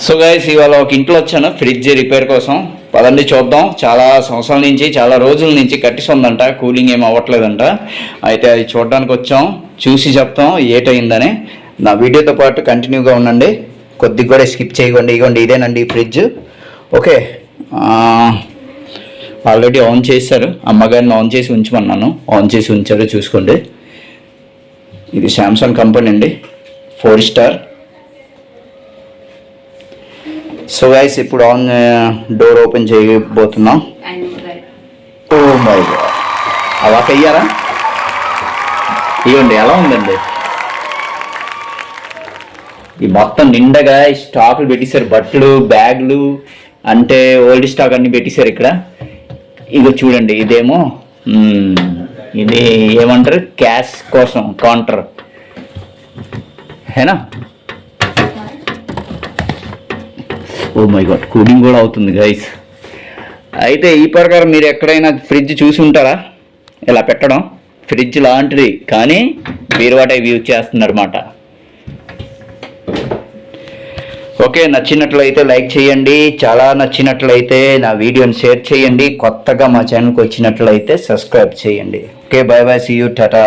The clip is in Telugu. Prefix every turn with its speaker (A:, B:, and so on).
A: సో గైస్ ఇవాళ ఒక ఇంట్లో వచ్చాను ఫ్రిడ్జ్ రిపేర్ కోసం. పదండి చూద్దాం. చాలా సంవత్సరాల నుంచి చాలా రోజుల నుంచి కట్టిసి ఉందంట, కూలింగ్ ఏం అవ్వట్లేదంట. అయితే అది చూడడానికి వచ్చాం, చూసి చెప్తాం ఏటైందని. నా వీడియోతో పాటు కంటిన్యూగా ఉండండి, కొద్దిగా కూడా స్కిప్ చేయకండి. ఇగోండి ఇదేనండి ఫ్రిడ్జ్. ఓకే, ఆల్రెడీ ఆన్ చేశారు, అమ్మగారిని ఆన్ చేసి ఉంచమన్నాను, ఆన్ చేసి ఉంచారు చూసుకోండి. ఇది శాంసంగ్ కంపెనీ అండి, 4 స్టార్. సో గైస్ ఇప్పుడు ఆన్ డోర్ ఓపెన్ చేయబోతున్నాం. ఓ మై గాడ్, అలా అయ్యారా? ఇవ్వండి ఎలా ఉందండి. ఈ మొత్తం నిండగా స్టాకులు పెట్టేశారు, బట్టలు బ్యాగులు అంటే ఓల్డ్ స్టాక్ అన్ని పెట్టేశారు ఇక్కడ. ఇగో చూడండి, ఇదేమో ఇది ఏమంటారు, క్యాష్ కోసం కౌంటర్ హేనా. ఓ మై గాడ్, కూలింగ్ కూడా అవుతుంది గైస్. అయితే ఈ ప్రకారం మీరు ఎక్కడైనా ఫ్రిడ్జ్ చూసి ఉంటారా ఇలా పెట్టడం? ఫ్రిడ్జ్ లాంటిది కానీ బీరువాటే యూజ్ చేస్తుందన్నమాట. ఓకే, నచ్చినట్లయితే లైక్ చేయండి, చాలా నచ్చినట్లయితే నా వీడియోని షేర్ చేయండి, కొత్తగా మా ఛానల్కి వచ్చినట్లయితే సబ్స్క్రైబ్ చేయండి. Okay, bye bye, see you, Tata.